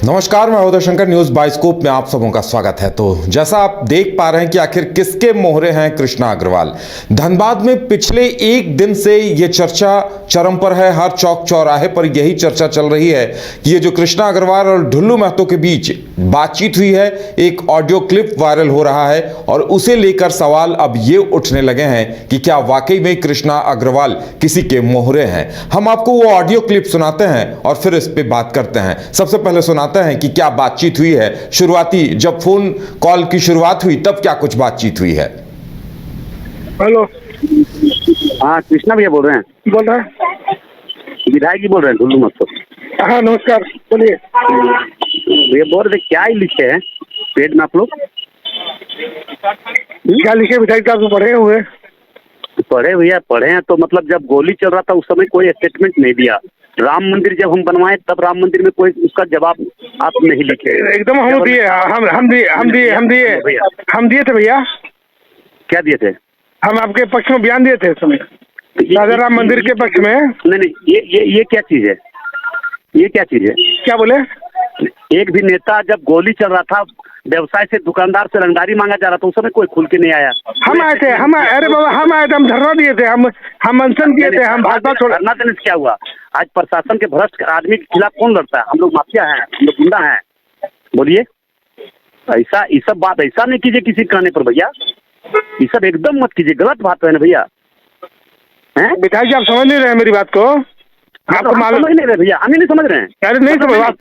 नमस्कार, मैं Uday Shankar. News bioscope में आप सबों का स्वागत है। तो जैसा आप देख पा रहे हैं कि आखिर किसके मोहरे हैं कृष्णा अग्रवाल। धनबाद में पिछले एक दिन से ये चर्चा चरम पर है। हर चौक चौराहे पर यही चर्चा चल रही है कि ये जो कृष्णा अग्रवाल और ढुल्लू महतो के बीच बातचीत हुई है, एक ऑडियो क्लिप वायरल हो रहा है और उसे लेकर सवाल अब ये उठने लगे हैं कि क्या वाकई में कृष्णा अग्रवाल किसी के मोहरे हैं। हम आपको वो ऑडियो क्लिप सुनाते हैं और फिर इस पे बात करते हैं। सबसे पहले सुनाते हैं कि क्या बातचीत हुई है। शुरुआती जब फोन कॉल की शुरुआत हुई तब क्या कुछ बातचीत हुई है। हेलो। हाँ, कृष्णा भैया बोल रहे हैं। बोल रहे हैं? विधायक जी बोल रहे हैं ढुल्लू महतो। हाँ नमस्कार, बोलिए। भैया बोल रहे थे क्या ही लिखे हैं पेड में आप लोग? क्या लिखे विधायक साहब? पढ़े हुए? पढ़े भैया, पढ़े हैं तो मतलब जब गोली चल रहा था उस समय कोई स्टेटमेंट नहीं दिया। राम मंदिर जब हम बनवाए तब राम मंदिर में कोई उसका जवाब आप नहीं लिखे। एकदम हम दिए, हम दिए थे भैया। क्या दिए थे? हम आपके पक्ष में बयान दिए थे उस समय, राजा राम मंदिर के पक्ष में। नहीं, ये क्या चीज है? ये क्या चीज है? क्या बोले? एक भी नेता जब गोली चल रहा था, व्यवसाय से दुकानदार से रंगदारी मांगा जा रहा था, उस समय कोई खुल के नहीं आया। हम आए थे, अरे बाबा हम आए थे, हम धरना दिए थे, हम अनशन किए थे, हम भाजपा छोड़। धरना देने से क्या हुआ? आज प्रशासन के भ्रष्ट आदमी के खिलाफ कौन लड़ता है? हम लोग माफिया हैं, हम लोग गुंडा हैं। बोलिए, ऐसा ये सब बात ऐसा नहीं कीजिए किसी कहने पर भैया। ये सब एकदम मत कीजिए, गलत बात है ना भैया। विधायक जी आप समझ नहीं रहे मेरी बात को? आपको मालूम नहीं रहे भैया, हम ही नहीं समझ रहे हैं। अरे नहीं समझ।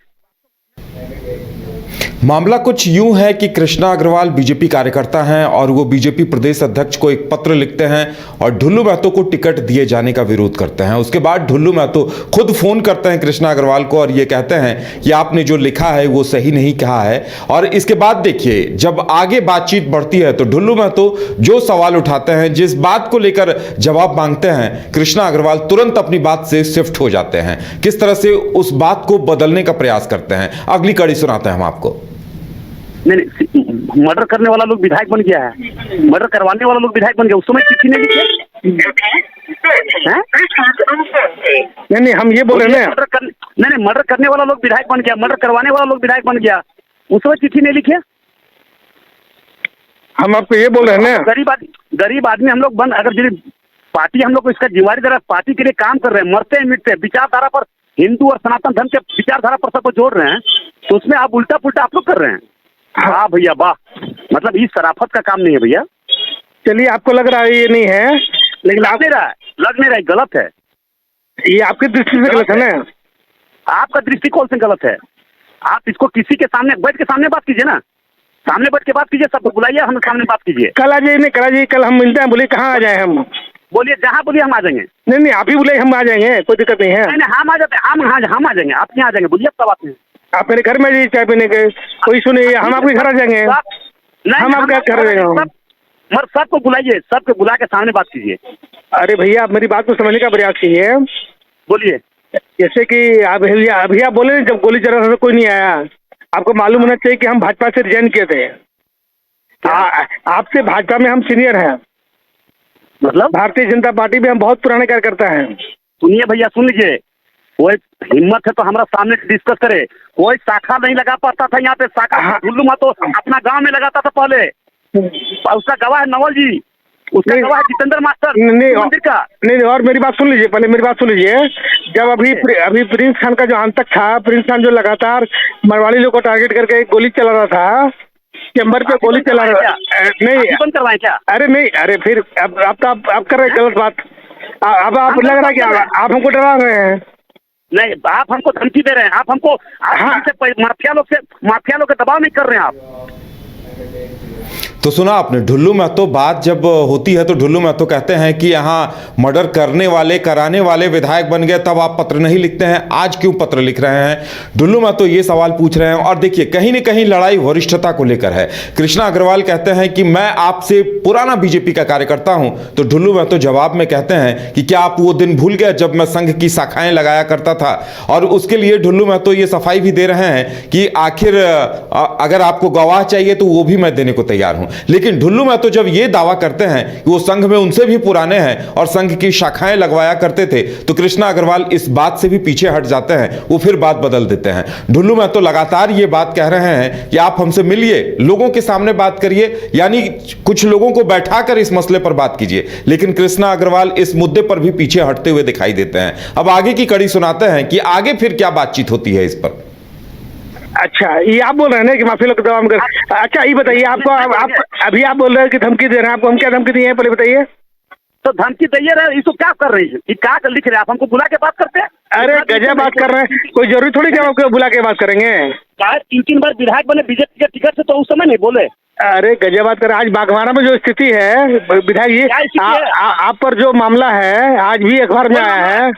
मामला कुछ यूं है कि कृष्णा अग्रवाल बीजेपी कार्यकर्ता हैं और वो बीजेपी प्रदेश अध्यक्ष को एक पत्र लिखते हैं और ढुल्लू महतो को टिकट दिए जाने का विरोध करते हैं। उसके बाद ढुल्लू महतो खुद फोन करते हैं कृष्णा अग्रवाल को और ये कहते हैं कि आपने जो लिखा है वो सही नहीं कहा है। और इसके बाद देखिए, जब आगे बातचीत बढ़ती है तो ढुल्लू महतो जो सवाल उठाते हैं, जिस बात को लेकर जवाब मांगते हैं, कृष्णा अग्रवाल तुरंत अपनी बात से शिफ्ट हो जाते हैं। किस तरह से उस बात को बदलने का प्रयास करते हैं, अगली कड़ी सुनाते हैं हम आपको। नहीं, मर्डर करने वाला लोग विधायक बन गया है, मर्डर करवाने वाला लोग विधायक बन गया। उस समय चिट्ठी नहीं लिखे। नहीं हम ये बोल रहे हैं नहीं, मर्डर करने वाला लोग विधायक बन गया, मर्डर करवाने वाला लोग विधायक बन गया। उस समय चिट्ठी नहीं लिखे। हम आपको ये बोल रहे हैं ना, गरीब आदमी हम लोग बन, अगर पार्टी हम लोग को इसका जिम्मेदारी दे रहा है, पार्टी के लिए काम कर रहे हैं, मरते हैं मिटते हैं, विचारधारा पर हिंदू और सनातन धर्म के विचारधारा पर सबको जोड़ रहे हैं, तो उसमें आप उल्टा पुल्टा आप लोग कर रहे हैं। हाँ भैया वाह, मतलब ये शराफत का काम नहीं है भैया। चलिए आपको लग रहा है ये नहीं है, लेकिन लग नहीं रहा है, गलत है। ये आपकी दृष्टि से गलत है ना? आपका दृष्टिकोण से गलत है। आप इसको किसी के सामने बैठ के सामने बात कीजिए ना, सामने बैठ के बात कीजिए, सबको बुलाइए, हम सामने बात कीजिए। कल आ जाइए। नहीं कल आ जाइए, कल हम मिलते हैं। बोलिए कहाँ आ जाए हम? बोलिए, जहाँ बोलिए हम आ जाएंगे। नहीं आप ही बुलाइए, हम आ जाएंगे, कोई दिक्कत नहीं है। नहीं हम आ जाते हैं, हम आ जाएंगे, आप यहाँ आ जाएंगे। बोलिए अब कब आते हैं? आप मेरे घर में जाइए चाय पीने के, कोई सुनिए, हम आपके घर आ जाएंगे। हम आपके घर आ जाएंगे। मगर सबको बुलाइए, सबको बुला के सामने बात कीजिए। अरे भैया आप मेरी बात को समझने का प्रयास कीजिए। बोलिए। जैसे कि अभी आप बोले जब गोली चल रहा था कोई नहीं आया, आपको मालूम होना चाहिए कि हम भाजपा से रिजाइन किए थे। आपसे भाजपा में हम सीनियर हैं, मतलब भारतीय जनता पार्टी में हम बहुत पुराने कार्यकर्ता हैं। सुनिए भैया, सुन लीजिए, कोई हिम्मत है तो हमारा सामने डिस्कस करे। कोई शाखा नहीं लगा पाता था यहाँ पे, शाखा ढुल्लू महतो अपना गांव में लगाता था पहले। उसका गवाह है नवल जी, उसका गवाह है जितेंद्र मास्टर मंदिर का। नहीं और मेरी बात सुन लीजिए, पहले मेरी बात सुन लीजिए। जब अभी प्रिंस खान का जो आतंक था, प्रिंस खान जो लगातार मरवाड़ी लोग को टारगेट करके गोली चला रहा था, चैम्बर पे गोली चला रहा था। नहीं बंद करवाए क्या? अरे नहीं, अरे फिर अब आप कर रहे हैं गलत बात। अब आप लग रहा है कि आप हमको डरा रहे हैं। नहीं, आप हमको धमकी दे रहे हैं, आप हमको माफिया लोग के दबाव नहीं कर रहे हैं आप। तो सुना आपने, ढुल्लू महतो बात जब होती है तो ढुल्लू महतो कहते हैं कि यहाँ मर्डर करने वाले कराने वाले विधायक बन गए, तब आप पत्र नहीं लिखते हैं, आज क्यों पत्र लिख रहे हैं? ढुल्लू महतो ये सवाल पूछ रहे हैं। और देखिए, कहीं ना कहीं लड़ाई वरिष्ठता को लेकर है। कृष्णा अग्रवाल कहते हैं कि मैं आपसे पुराना बीजेपी का कार्यकर्ता हूं, तो ढुल्लू महतो जवाब में कहते हैं कि क्या आप वो दिन भूल गए जब मैं संघ की शाखाएं लगाया करता था? और उसके लिए ढुल्लू महतो ये सफाई भी दे रहे हैं कि आखिर अगर आपको गवाह चाहिए तो वो भी मैं देने को तैयार हूं। लेकिन ढुल्लू महतो जब ये दावा करते हैं कि वो संघ में उनसे भी पुराने हैं और संघ की शाखाएं लगवाया करते थे, तो कृष्णा अग्रवाल इस बात से भी पीछे हट जाते हैं, वो फिर बात बदल देते हैं। ढुल्लू महतो लगातार ये बात कह रहे हैं कि आप हमसे मिलिए, लोगों के सामने बात करिए, यानी कुछ लोगों को बैठाकर इस मसले पर बात कीजिए, लेकिन कृष्णा अग्रवाल इस मुद्दे पर भी पीछे हटते हुए दिखाई देते हैं। अब आगे की कड़ी सुनाते हैं कि आगे फिर क्या बातचीत होती है इस पर। अच्छा, ये आप बोल रहे हैं ना कि माफी लोग दबाव कर। अच्छा, ये बताइए आपको, आप अभी आप बोल रहे हैं कि धमकी दे रहे हैं, आपको हम क्या धमकी दिए हैं पहले बताइए। तो धमकी दैये रहे, इसको क्या कर रही है, ये क्या लिख रहे हैं आप, हमको बुला के बात करते हैं। अरे गजब बात कर रहे हैं, कोई जरूरी थोड़ी कि हम आपको बुला के बात करेंगे। 3 बार विधायक बने बीजेपी के टिकट से, तो उस समय नहीं बोले। अरे गजब बात कर रहे हैं। आज बागवाना में जो स्थिति है विधायक जी, आप पर जो मामला है आज भी अखबार में आया है।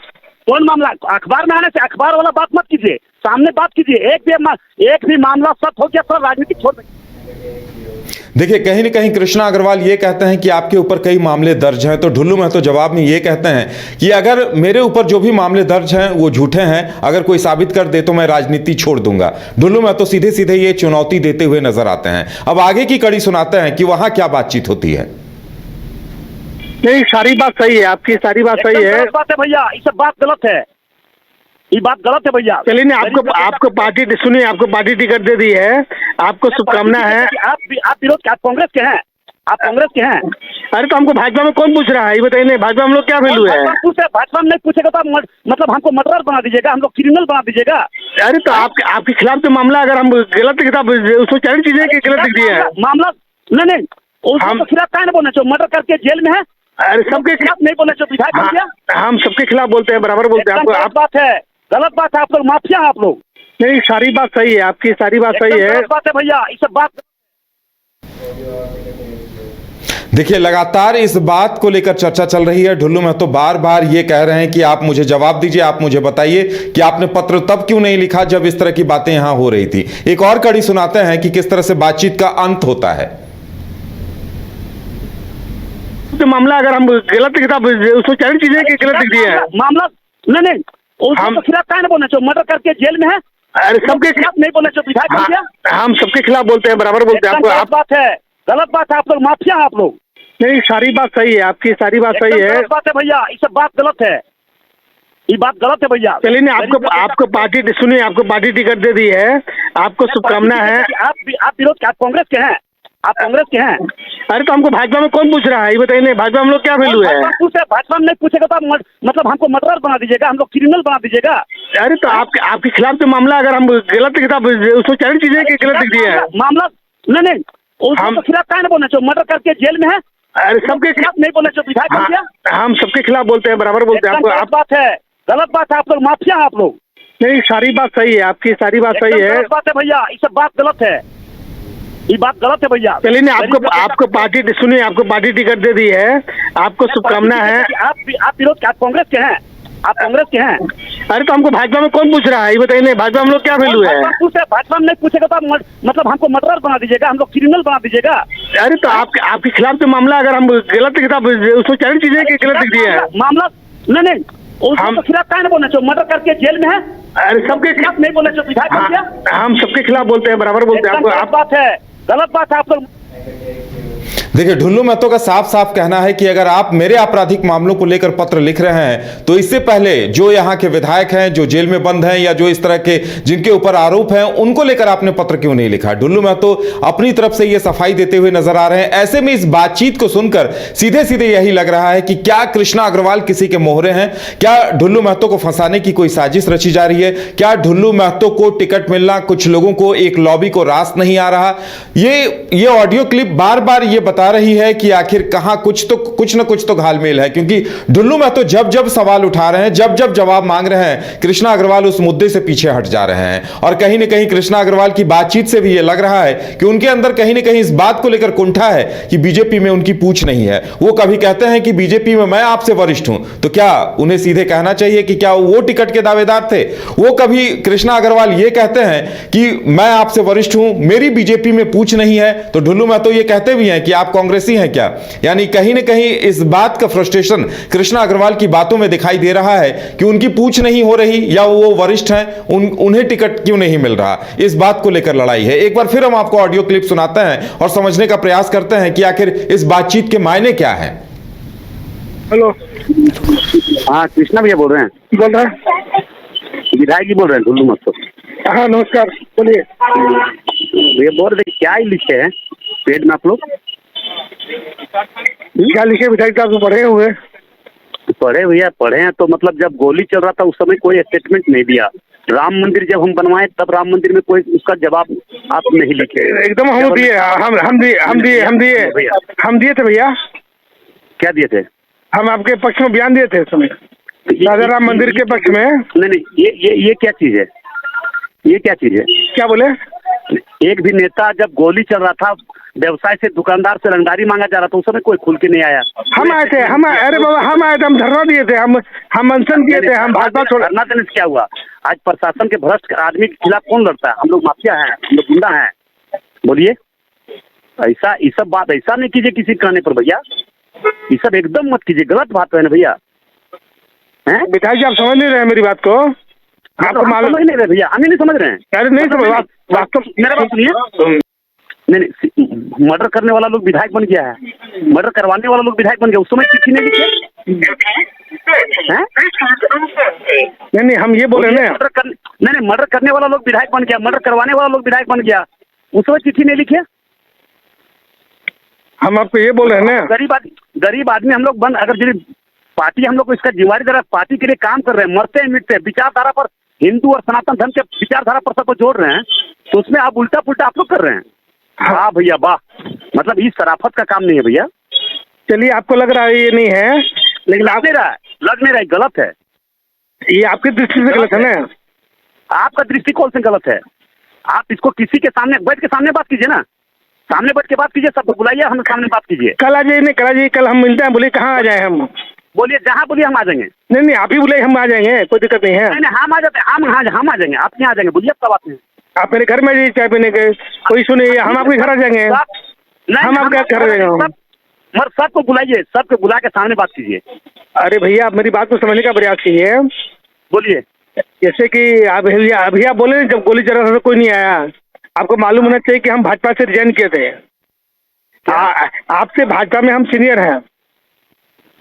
कौन मामला? अखबार में आने से अखबार वाला बात मत कीजिए, सामने बात कीजिए। एक भी मामला सत्य हो गया तो राजनीति छोड़ देंगे। देखिए, कहीं न कहीं कृष्णा अग्रवाल ये कहते हैं कि आपके ऊपर कई मामले दर्ज हैं, तो ढुल्लू महतो जवाब में ये कहते हैं कि अगर मेरे ऊपर जो भी मामले दर्ज हैं वो झूठे हैं, अगर कोई साबित कर दे तो मैं राजनीति छोड़ दूंगा। ढुल्लू महतो सीधे सीधे ये चुनौती देते हुए नजर आते हैं। अब आगे की कड़ी सुनाते हैं कि वहां क्या बातचीत होती है। नहीं, सारी बात सही है आपकी, सारी बात सही है। बात है भैया, ये सब बात गलत है, ये बात गलत है भैया। चलिए नहीं, आपको पार्टी सुनिए, आपको पार्टी टिकट दे दी है, आपको शुभकामना है। आप विरोध, आप कांग्रेस के हैं, आप कांग्रेस के हैं। अरे तो हमको भाजपा में कौन पूछ रहा है, ये बताइए। नहीं, भाजपा हम लोग क्या वैल्यू है? भाजपा में नहीं पूछेगा तो मतलब हमको मर्डरर बना दीजिएगा, हम लोग क्रिमिनल बना दीजिएगा। अरे तो आपके खिलाफ तो मामला, अगर हम गलत किताब उसको चार चीजें की गलत लिख दी है मामला। नहीं, उसके खिलाफ क्या नहीं बोलना चाहिए, मर्डर करके जेल में है। अरे सबके खिलाफ नहीं बोलना चाहिए, विधायक बन गया। हम सबके खिलाफ बोलते हैं, बराबर बोलते हैं। आपको बात है, गलत बात है, आप लोग माफिया हैं आप लोग। नहीं, सारी बात सही है आपकी, सारी बात सही है। गलत बात है भैया, ये सब बात। देखिए, लगातार इस बात को लेकर चर्चा चल रही है। ढुल्लू महतो बार बार ये कह रहे हैं कि आप मुझे जवाब दीजिए, आप मुझे बताइए कि आपने पत्र तब क्यों नहीं लिखा जब इस तरह की बातें यहां हो रही थी। एक और कड़ी सुनाते हैं कि किस तरह से बातचीत का अंत होता है। तो मामला, अगर हम गलत किताब उसको चार चीजें की गलत लिख दी है मामला। नहीं, उसके खिलाफ क्या नहीं बोलना चाहिए, मर्डर करके जेल में है। अरे सबके खिलाफ नहीं बोलना चाहिए, विधायक बन गया। हम सबके खिलाफ बोलते हैं, बराबर बोलते हैं। आपको बात है, गलत बात है, आप लोग माफिया हैं आप लोग। नहीं, सारी बात सही है आपकी, सारी बात सही है। गलत बात है भैया, ये सब बात गलत है, ये बात गलत है भैया। चलिए नहीं, आपको पार्टी सुनिए, आपको पार्टी टिकट दे दी है, आपको शुभकामना है। आप विरोध, आप कांग्रेस के हैं, आप कांग्रेस के हैं। अरे तो हमको भाजपा में कौन पूछ रहा है, ये बताइए। नहीं, भाजपा हम लोग क्या वैल्यू है? भाजपा में नहीं पूछेगा तो मतलब हमको मर्डरर बना दीजिएगा, हम लोग क्रिमिनल बना दीजिएगा। अरे तो आपके खिलाफ तो मामला, अगर हम गलत किताब उसको चार चीजें की गलत लिख दी है मामला। नहीं, उसके खिलाफ क्या नहीं बोलना चाहिए, मर्डर करके जेल में है। अरे सबके खिलाफ नहीं बोलना चाहिए, विधायक बन गया। हम सबके खिलाफ बोलते हैं, बराबर बोलते हैं। आपको बात है, गलत बात है, आप लोग माफिया हैं आप लोग। नहीं, सारी बात सही है आपकी, सारी बात सही है। गलत बात है भैया, ये सब बात गलत है, ये बात गलत है भैया। चलिए नहीं, आपको पार्टी सुनिए, आपको पार्टी टिकट दे दी है, आपको शुभकामना है। आप विरोध, आप कांग्रेस के हैं, आप कांग्रेस के हैं। अरे तो हमको भाजपा में कौन पूछ रहा है, ये बताइए। नहीं, भाजपा हम लोग क्या वैल्यू है? भाजपा में नहीं पूछेगा तो मतलब हमको मर्डरर बना दीजिएगा, हम लोग क्रिमिनल बना दीजिएगा। अरे तो आपके खिलाफ तो मामला, अगर हम गलत किताब उसको चार चीजें की गलत लिख दी है मामला। नहीं, उसके खिलाफ क्या नहीं बोलना चाहिए, मर्डर करके जेल में है। अरे सबके खिलाफ नहीं बोलना चाहिए, विधायक बन गया। हम सबके खिलाफ बोलते हैं, बराबर बोलते हैं। आपको बात है, गलत बात है, आप लोग। देखिए, ढुल्लू महतो का साफ साफ कहना है कि अगर आप मेरे आपराधिक मामलों को लेकर पत्र लिख रहे हैं तो इससे पहले जो यहाँ के विधायक हैं, जो जेल में बंद हैं या जो इस तरह के जिनके ऊपर आरोप हैं, उनको लेकर आपने पत्र क्यों नहीं लिखा। ढुल्लू महतो अपनी तरफ से यह सफाई देते हुए नजर आ रहे हैं। ऐसे में इस बातचीत को सुनकर सीधे सीधे यही लग रहा है कि क्या कृष्णा अग्रवाल किसी के मोहरे हैं, क्या ढुल्लू महतो को फंसाने की कोई साजिश रची जा रही है, क्या ढुल्लू महतो को टिकट मिलना कुछ लोगों को, एक लॉबी को रास नहीं आ रहा। ये ऑडियो क्लिप बार बार ये बता रही है कि आखिर कहां कुछ न कुछ तो घालमेल है, क्योंकि ढुल्लू महतो जब जब सवाल उठा रहे हैं, जब जब जवाब मांग रहे हैं, कृष्णा अग्रवाल उस मुद्दे से पीछे हट जा रहे हैं। और कहीं ना कहीं कृष्णा अग्रवाल की बातचीत से भी यह लग रहा है कि उनके अंदर कहीं ना कहीं इस बात को लेकर कुंठा है कि बीजेपी में उनकी पूछ नहीं है। वो कभी कहते हैं कि बीजेपी में मैं आपसे वरिष्ठ हूं, तो क्या उन्हें सीधे कहना चाहिए कि क्या वो टिकट के दावेदार थे। वो कभी कृष्णा अग्रवाल ये कहते हैं कि मैं आपसे वरिष्ठ हूं, मेरी बीजेपी में पूछ नहीं है, तो ढुल्लू महतो ये कहते भी हैं कि आप आप कांग्रेसी हैं क्या? यानी कहीं ना कहीं इस बात का फ्रस्ट्रेशन कृष्णा अग्रवाल की बातों में दिखाई दे रहा है कि उनकी पूछ नहीं हो रही या वो वरिष्ठ हैं, उन्हें टिकट क्यों नहीं मिल रहा, इस बात को लेकर लड़ाई है। एक बार फिर हम आपको ऑडियो क्लिप सुनाते हैं और समझने का प्रयास करते हैं कि आखिर इस बातचीत के मायने क्या है। हेलो, हाँ कृष्णा भैया बोल रहे हैं, बोल रहे हैं? विधायक जी बोल रहे हैं, ढुल्लू मत तो। हाँ नमस्कार, बोलिए। भैया बोल रहे क्या ही लिखे हैं पेड में आप लोग? क्या लिखे विधायक साहब? पढ़े हुए? पढ़े भैया, पढ़े हैं तो मतलब जब गोली चल रहा था उस समय कोई स्टेटमेंट नहीं दिया। राम मंदिर जब हम बनवाए तब राम मंदिर में कोई उसका जवाब आप नहीं लिखे। एकदम हम दिए, हम दिए थे भैया। क्या दिए थे? हम आपके पक्ष में बयान दिए थे उस समय, राजा राम मंदिर के पक्ष में। नहीं, ये क्या चीज है? ये क्या चीज है? क्या बोले? एक भी नेता जब गोली चल रहा था, व्यवसाय से दुकानदार से रंगदारी मांगा जा रहा था, उस समय कोई खुल के नहीं आया। हम आए थे, अरे बाबा हम आए थे, हम धरना दिए थे, हम अनशन किए थे, हम भाजपा छोड़। धरना देने से क्या हुआ? आज प्रशासन के भ्रष्ट आदमी के खिलाफ कौन लड़ता है? हम लोग माफिया हैं, हम लोग गुंडा हैं। बोलिए, ऐसा ये सब बात ऐसा नहीं कीजिए किसी कहने पर भैया, ये सब एकदम मत कीजिए, गलत बात है ना भैया। विधायक जी आप समझ नहीं रहे मेरी बात को? आपको मालूम नहीं रहे भैया, हम ही नहीं समझ रहे हैं। अरे नहीं समझ, वास्तव मेरा बात सुनिए। नहीं, मर्डर करने वाला लोग विधायक बन गया है, मर्डर करवाने वाला लोग विधायक बन गया, उस समय चिट्ठी नहीं लिखे। नहीं हम ये बोले ना, नहीं मर्डर करने वाला लोग विधायक बन गया, मर्डर करवाने वाला लोग विधायक बन गया, उस समय चिट्ठी नहीं लिखे। हम आपको ये बोल रहे हैं ना, गरीब आदमी हम लोग बन, अगर पार्टी हम लोग को इसका जिम्मेदारी दे रहा है, पार्टी के लिए काम कर रहे हैं, मरते हैं मिटते हैं, विचारधारा पर हिंदू और सनातन धर्म के विचारधारा पर सबको जोड़ रहे हैं, तो उसमें आप उल्टा पुल्टा आप लोग कर रहे हैं। हाँ भैया वाह, मतलब इस शराफत का काम नहीं है भैया। चलिए आपको लग रहा है ये नहीं है, लेकिन लग नहीं रहा है, गलत है। ये आपकी दृष्टि से गलत है ना? आपका दृष्टिकोण से गलत है। आप इसको किसी के सामने बैठ के सामने बात कीजिए ना, सामने बैठ के बात कीजिए, सबको बुलाइए, हम सामने बात कीजिए। कल आ जाइए, नहीं कल आ जाइए, कल हम मिलते हैं। बोलिए कहाँ आ जाए हम? बोलिए, जहाँ बोलिए हम आ जाएंगे। नहीं आप ही बोले, हम आ जाएंगे, कोई दिक्कत नहीं है। नहीं हम आ जाते हैं, हम आ जाएंगे, आप यहाँ आ जाएंगे। बोलिए अब कब आते हैं? आप मेरे घर में जाइए चाय पीने के, कोई सुनिए, हम आपके घर आ जाएंगे। हम आपके घर आ जाएंगे। मगर सबको बुलाइए, सबको बुला के सामने बात कीजिए। अरे भैया आप मेरी बात को समझने का प्रयास कीजिए। बोलिए। जैसे कि अभी आप बोले जब गोली चल रहा था तो कोई नहीं आया, आपको मालूम होना चाहिए कि हम भाजपा से रिजाइन किए थे। आपसे भाजपा में हम सीनियर हैं,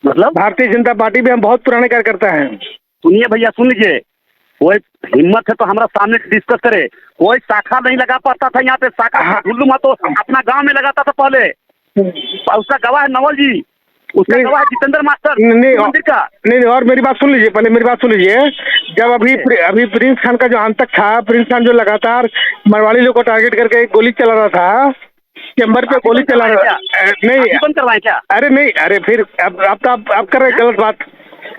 मतलब भारतीय जनता पार्टी में हम बहुत पुराने कार्यकर्ता हैं। सुनिए भैया, सुन लीजिए, कोई हिम्मत है तो हमारा सामने डिस्कस करे। कोई शाखा नहीं लगा पाता था यहाँ पे, शाखा ढुल्लू मा तो अपना गांव में लगाता था पहले, उसका गवाह है नवल जी, उसका गवाह है जितेंद्र मास्टर मंदिर का। नहीं और मेरी बात सुन लीजिए, पहले मेरी बात सुन लीजिए। जब अभी प्रिंस खान का जो आतंक था, प्रिंस खान जो लगातार मरवाड़ी लोग को टारगेट करके गोली चला रहा था, चैम्बर पे गोली चला रहा था। नहीं बंद करवाए क्या? अरे नहीं, अरे फिर अब तो आप कर रहे हैं गलत बात।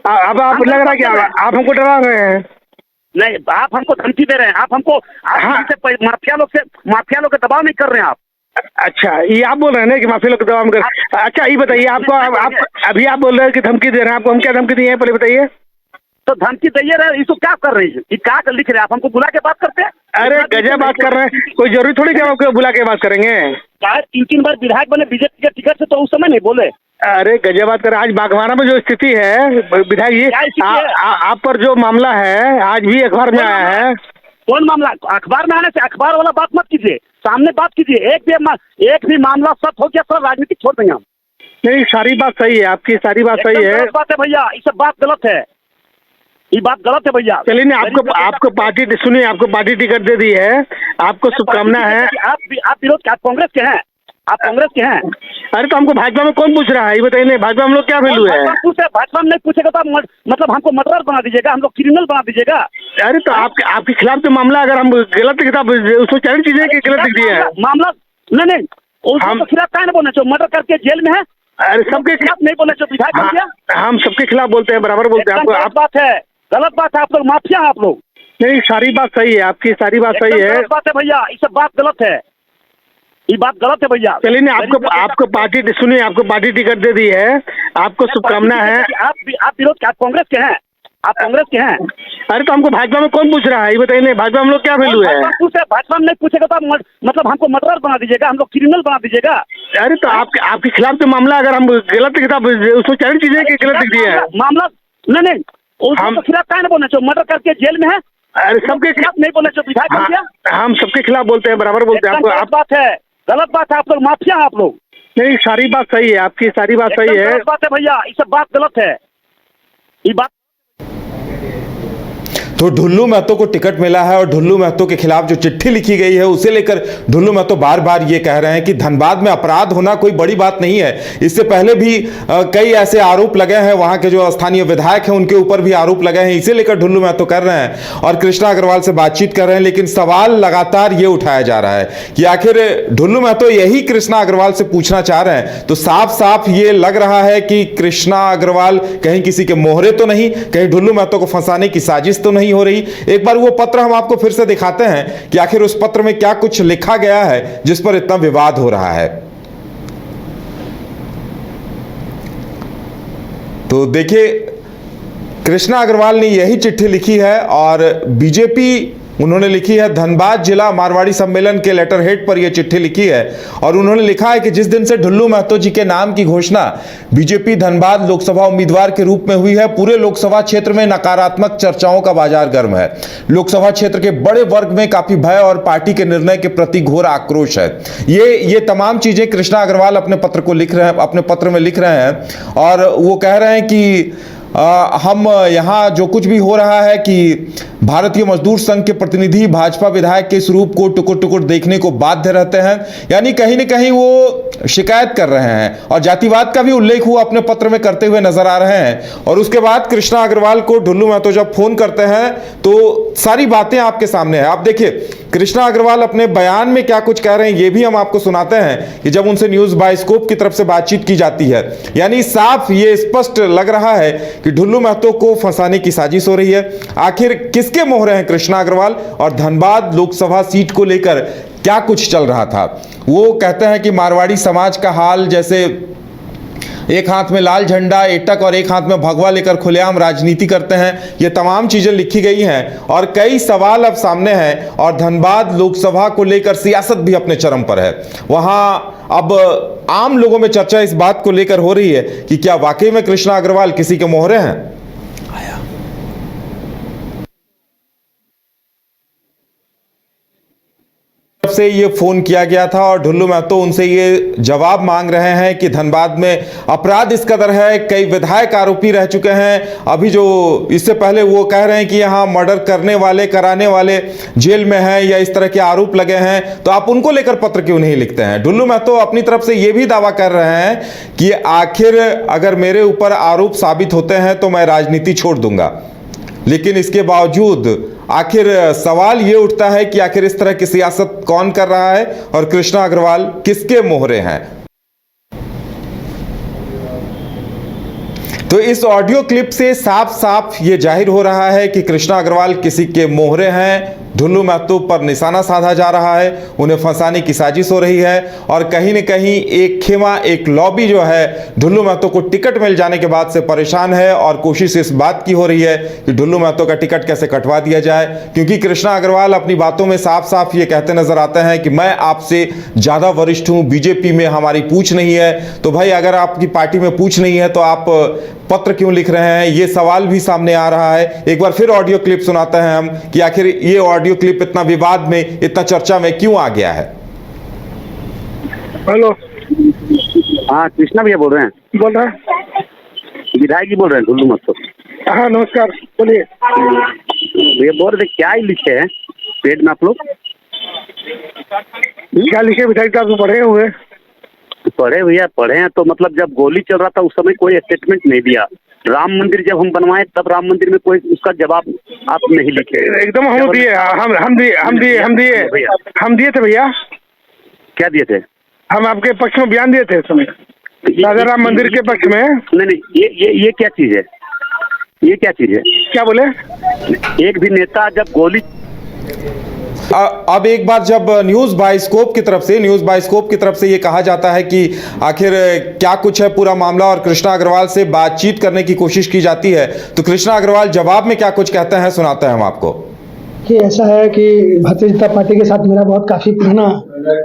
अब आप लग रहा है कि आप हमको डरा रहे हैं। नहीं, आप हमको धमकी दे रहे हैं, आप हमको माफिया लोग के दबाव नहीं कर रहे हैं आप। अच्छा, ये आप बोल रहे हैं ना कि माफिया लोग के दबाव में कर। अच्छा ये बताइए, आपको आप अभी आप बोल रहे हैं कि धमकी दे रहे हैं, आपको हम क्या धमकी दिए हैं पहले बताइए। तो धमकी दे रहे, इसको क्या कर रहे हैं? क्या लिख रहे हैं आप? हमको बुला के बात करते हैं? अरे गजब बात कर रहे हैं, कोई जरूरी थोड़ी कि आपको बुला के बात करेंगे। 3 बार विधायक बने बीजेपी के टिकट से, तो उस समय नहीं बोले। अरे गजब बात कर रहे हैं। आज बागवाना में जो स्थिति है विधायक जी, आप पर जो मामला है आज भी अखबार में आया है। कौन मामला? अखबार में आने से अखबार वाला बात मत कीजिए, सामने बात कीजिए। एक भी मामला सत्य हो गया सर, राजनीति छोड़ देंगे हम। नहीं सारी बात सही है, आपकी सारी बात सही है। बात है भैया, ये सब बात गलत है, ये बात गलत है भैया। चलिए नहीं, आपको पार्टी सुनिए, आपको पार्टी टिकट दे दी है, आपको शुभकामना है। आप विरोध, आप कांग्रेस के हैं? आप कांग्रेस के हैं? अरे तो हमको भाजपा में कौन पूछ रहा है ये बताइए। नहीं भाजपा हम लोग क्या वैल्यू है? भाजपा में नहीं पूछेगा तो मतलब हमको मर्डरर बना दीजिएगा, हम लोग क्रिमिनल बना दीजिएगा। अरे तो आपके खिलाफ जो मामला, अगर हम गलत लिखा उसको चैलेंज कीजिए कि गलत लिख दिया है मामला। नहीं उसके खिलाफ क्या नहीं बोलना चाहिए? मर्डर करके जेल में है। अरे सबके खिलाफ नहीं बोलना चाहिए, विधायक बन गया। हम सबके खिलाफ बोलते हैं, बराबर बोलते हैं। आपको गलत बात है, गलत बात है। आप लोग माफिया हैं, आप लोग। नहीं सारी बात सही है, आपकी सारी बात सही है। गलत बात है भैया, ये सब बात गलत है, ये बात गलत है भैया। चलिए नहीं, आपको पार्टी सुनिए, आपको पार्टी टिकट दे दी है, आपको शुभकामना है। आप विरोध, आप कांग्रेस के हैं? आप कांग्रेस के हैं? अरे तो हमको भाजपा में कौन पूछ रहा है, ये बताइए नहीं, भाजपा हम लोग क्या वैल्यू है? भाजपा में नहीं पूछेगा तो आप मतलब हमको मर्डर बना दीजिएगा, हम लोग क्रिमिनल बना दीजिएगा। अरे तो आपके खिलाफ तो मामला, अगर हम गलत किताब उसमें चार चीजें की गलत लिख दी है मामला। नहीं उसके खिलाफ क्या बोलना चाहिए? मर्डर करके जेल में है। अरे सबके खिलाफ नहीं बोलना चाहिए विधायक बन गया। हम सबके खिलाफ बोलते हैं, बराबर बोलते हैं। गलत बात है, गलत बात है। आप लोग माफिया हैं आप लोग। नहीं, सारी बात सही है, आपकी सारी बात सही है। गलत बात है भैया, ये सब बात गलत है, ये बात। तो ढुल्लू महतो को टिकट मिला है और ढुल्लू महतो के खिलाफ जो चिट्ठी लिखी गई है उसे लेकर ढुल्लू महतो बार बार ये कह रहे हैं कि धनबाद में अपराध होना कोई बड़ी बात नहीं है। इससे पहले भी कई ऐसे आरोप लगे हैं, वहां के जो स्थानीय विधायक हैं उनके ऊपर भी आरोप लगे हैं, इसे लेकर ढुल्लू महतो कर रहे हैं और कृष्णा अग्रवाल से बातचीत कर रहे हैं। लेकिन सवाल लगातार ये उठाया जा रहा है कि आखिर ढुल्लू महतो यही कृष्णा अग्रवाल से पूछना चाह रहे हैं। तो साफ साफ ये लग रहा है कि कृष्णा अग्रवाल कहीं किसी के मोहरे तो नहीं, कहीं ढुल्लू महतो को फंसाने की साजिश तो नहीं हो रही। एक बार वो पत्र हम आपको फिर से दिखाते हैं कि आखिर उस पत्र में क्या कुछ लिखा गया है जिस पर इतना विवाद हो रहा है। तो देखिए, कृष्णा अग्रवाल ने यही चिट्ठी लिखी है और बीजेपी उन्होंने लिखी है, धनबाद जिला मारवाड़ी सम्मेलन के लेटर हेड पर यह चिट्ठी लिखी है और उन्होंने लिखा है कि जिस दिन से ढुल्लू महतो जी के नाम की घोषणा बीजेपी धनबाद लोकसभा उम्मीदवार के रूप में हुई है, पूरे लोकसभा क्षेत्र में नकारात्मक चर्चाओं का बाजार गर्म है। लोकसभा क्षेत्र के बड़े वर्ग में काफी भय और पार्टी के निर्णय के प्रति घोर आक्रोश है। ये तमाम चीजें कृष्णा अग्रवाल अपने पत्र को लिख रहे हैं, अपने पत्र में लिख रहे हैं और वो कह रहे हैं कि हम यहाँ जो कुछ भी हो रहा है कि भारतीय मजदूर संघ के प्रतिनिधि भाजपा विधायक के स्वरूप को टुकुर टुकुर देखने को बाध्य रहते हैं, यानी कहीं न कहीं वो शिकायत कर रहे हैं और जातिवाद का भी उल्लेख वो अपने पत्र में करते हुए नजर आ रहे हैं। और उसके बाद कृष्णा अग्रवाल को ढुल्लू महतो जब फोन करते हैं तो सारी बातें आपके सामने है। आप देखिए कृष्णा अग्रवाल अपने बयान में क्या कुछ कह रहे हैं ये भी हम आपको सुनाते हैं कि जब उनसे न्यूज बाइस्कोप की तरफ से बातचीत की जाती है, यानी साफ ये स्पष्ट लग रहा है कि ढुल्लू महतो को फंसाने की साजिश हो रही है। आखिर किसके मोहरे हैं कृष्णा अग्रवाल और धनबाद लोकसभा सीट को लेकर क्या कुछ चल रहा था? वो कहते हैं कि मारवाड़ी समाज का हाल जैसे एक हाथ में लाल झंडा एटक और एक हाथ में भगवा लेकर खुलेआम राजनीति करते हैं। ये तमाम चीजें लिखी गई हैं और कई सवाल अब सामने हैं और धनबाद लोकसभा को लेकर सियासत भी अपने चरम पर है। वहां अब आम लोगों में चर्चा इस बात को लेकर हो रही है कि क्या वाकई में कृष्णा अग्रवाल किसी के मोहरे हैं। से ये फोन किया गया था और ढुल्लू महतो उनसे ये जवाब मांग रहे हैं कि धनबाद में अपराध इस कदर है, कई विधायक आरोपी रह चुके हैं। अभी जो इससे पहले वो कह रहे हैं कि यहाँ मर्डर करने वाले कराने वाले जेल में हैं या इस तरह के आरोप लगे हैं, तो आप उनको लेकर पत्र क्यों नहीं लिखते हैं? ढुल्लू महतो अपनी तरफ से ये भी दावा कर रहे हैं कि आखिर अगर मेरे ऊपर आरोप साबित होते हैं तो मैं राजनीति छोड़ दूंगा। लेकिन इसके बावजूद आखिर सवाल ये उठता है कि आखिर इस तरह की सियासत कौन कर रहा है और कृष्णा अग्रवाल किसके मोहरे हैं। तो इस ऑडियो क्लिप से साफ साफ ये जाहिर हो रहा है कि कृष्णा अग्रवाल किसी के मोहरे हैं। ढुल्लू महतो पर निशाना साधा जा रहा है, उन्हें फंसाने की साजिश हो रही है और कहीं न कहीं एक खेमा, एक लॉबी जो है ढुल्लू महतो को टिकट मिल जाने के बाद से परेशान है और कोशिश इस बात की हो रही है कि ढुल्लू महतो का टिकट कैसे कटवा दिया जाए। क्योंकि कृष्णा अग्रवाल अपनी बातों में साफ साफ ये कहते नजर आते हैं कि मैं आपसे ज़्यादा वरिष्ठ हूँ, बीजेपी में हमारी पूछ नहीं है। तो भाई अगर आपकी पार्टी में पूछ नहीं है तो आप पत्र क्यों लिख रहे हैं? ये सवाल भी सामने आ रहा है। एक बार फिर ऑडियो क्लिप सुनाते हैं हम कि आखिर ये ऑडियो क्लिप इतना विवाद में, इतना चर्चा में क्यों आ गया है। हेलो, हाँ कृष्णा भैया बोल रहे हैं? बोल रहे हैं, विधायक जी बोल रहे हैं ढुल्लू महतो। हाँ नमस्कार, बोलिए। भैया बोल रहे क्या ही लिखे हैं पेड में आप लोग? क्या लिखे विधायक साहब? पढ़े हुए? पढ़े भैया पढ़े हैं। तो मतलब जब गोली चल रहा था उस समय कोई स्टेटमेंट नहीं दिया। राम मंदिर जब हम बनवाए तब राम मंदिर में कोई उसका जवाब आप नहीं लिखे। एकदम हम दिए, हम दिए थे भैया। क्या दिए थे? हम आपके पक्ष में बयान दिए थे उस समय, राजा राम मंदिर के पक्ष में। नहीं, ये क्या चीज है? ये क्या चीज है? क्या बोले? एक भी नेता जब गोली अब एक बार जब न्यूज़ बाइस्कोप की तरफ से ये कहा जाता है कि आखिर क्या कुछ है पूरा मामला और कृष्णा अग्रवाल से बातचीत करने की कोशिश की जाती है, तो कृष्णा अग्रवाल जवाब में क्या कुछ कहते हैं सुनाते हैं हम आपको। कि ऐसा है कि भारतीय जनता पार्टी के साथ मेरा बहुत काफ़ी पुराना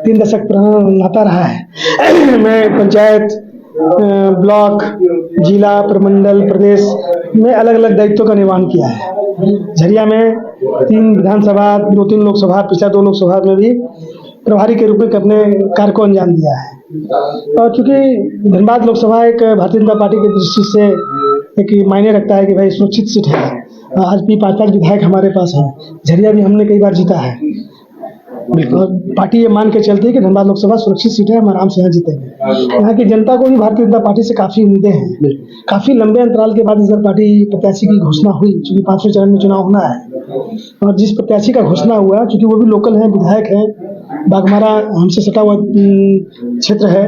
3 दशक पुराना नाता रहा है। मैं पंचायत, ब्लॉक, जिला, प्रमंडल, प्रदेश में अलग अलग दायित्वों का निर्वहन किया है। झरिया में 3 विधानसभा, 2-3 लोकसभा, पिछला 2 लोकसभा में भी प्रभारी के रूप में अपने कार्य को अंजाम दिया है। और चूंकि धनबाद लोकसभा एक भारतीय जनता पार्टी की दृष्टि से एक मायने रखता है कि भाई सुरक्षित सीट है। आज भी 5 विधायक हमारे पास हैं। झरिया भी हमने कई बार जीता है। बिल्कुल पार्टी ये मान के चलती है कि धनबाद लोकसभा सुरक्षित सीट है, हम आराम से यहाँ जीतेंगे। यहाँ की जनता को भी भारतीय जनता पार्टी से काफ़ी उम्मीदें हैं। काफ़ी लंबे अंतराल के बाद इस बार पार्टी प्रत्याशी की घोषणा हुई, चूँकि 5वें चरण में चुनाव होना है। और जिस प्रत्याशी का घोषणा हुआ, चूँकि वो भी लोकल हैं, विधायक हैं, बाघमारा हमसे सटा हुआ क्षेत्र है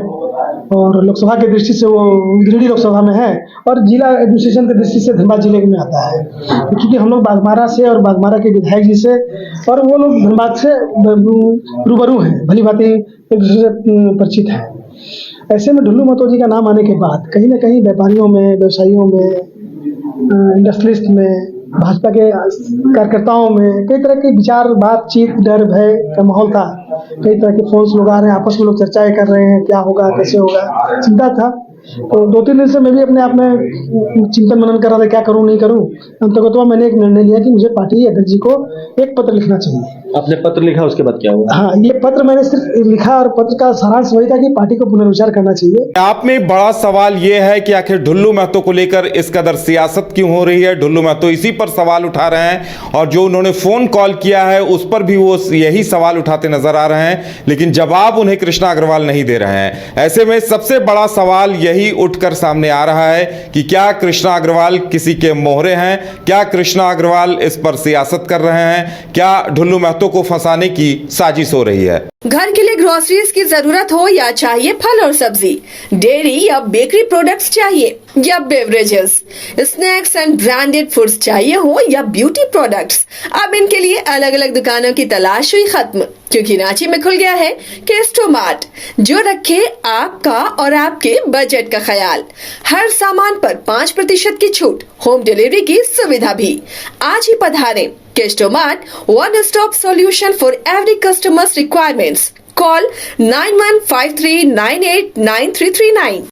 और लोकसभा की दृष्टि से वो गिरिडीह लोकसभा में है और जिला एडमिनिस्ट्रेशन की दृष्टि से धनबाद जिले में आता है। क्योंकि हम लोग बाघमारा से और बाघमारा के विधायक जी से और वो लोग धनबाद से रूबरू हैं, भली भांति एक दूसरे से परिचित हैं। ऐसे में ढुल्लू महतो जी का नाम आने के बाद कहीं ना कहीं व्यापारियों में, व्यवसायियों में, इंडस्ट्रियलिस्ट में, भाजपा के कार्यकर्ताओं में कई तरह के विचार, बातचीत, डर, भय का माहौल था। कई तरह के फोन्स लोग आ रहे हैं, आपस में लोग चर्चाएं कर रहे हैं, क्या होगा, कैसे होगा, चिंता था। तो 2-3 दिन से मैं भी अपने आप में चिंतन मनन कर रहा था, क्या करूं नहीं करूं। अंततः मैंने एक निर्णय लिया कि मुझे पार्टी अध्यक्ष जी को एक पत्र लिखना चाहिए। आपने पत्र लिखा, उसके बाद क्या हुआ? हाँ, ये पत्र मैंने सिर्फ लिखा और पत्र का सारांश वही था कि पार्टी को पुनर्विचार करना चाहिए। आप में बड़ा सवाल यह है कि आखिर ढुल्लू महतो को लेकर इस कदर सियासत क्यों हो रही है। ढुल्लू महतो इसी पर सवाल उठा रहे हैं और जो उन्होंने फोन कॉल किया है उस पर भी वो यही सवाल उठाते नजर आ रहे हैं, लेकिन जवाब उन्हें कृष्णा अग्रवाल नहीं दे रहे हैं। ऐसे में सबसे बड़ा सवाल यही उठकर सामने आ रहा है कि क्या कृष्णा अग्रवाल किसी के मोहरे हैं, क्या कृष्णा अग्रवाल इस पर सियासत कर रहे हैं, क्या ढुल्लू महतो को फंसाने की साजिश हो रही है। घर के लिए ग्रोसरीज की जरूरत हो या चाहिए फल और सब्जी, डेयरी या बेकरी प्रोडक्ट्स चाहिए या beverages, snacks and branded foods चाहिए हो या ब्यूटी प्रोडक्ट्स, अब इनके लिए अलग अलग दुकानों की तलाश हुई खत्म, क्योंकि रांची में खुल गया है केस्टोमार्ट, जो रखे आपका और आपके बजट का ख्याल। हर सामान पर 5% की छूट, होम डिलीवरी की सुविधा भी। आज ही पधारें। केस्टोमार्ट, one stop solution for every customer's requirements. Call 9153989339.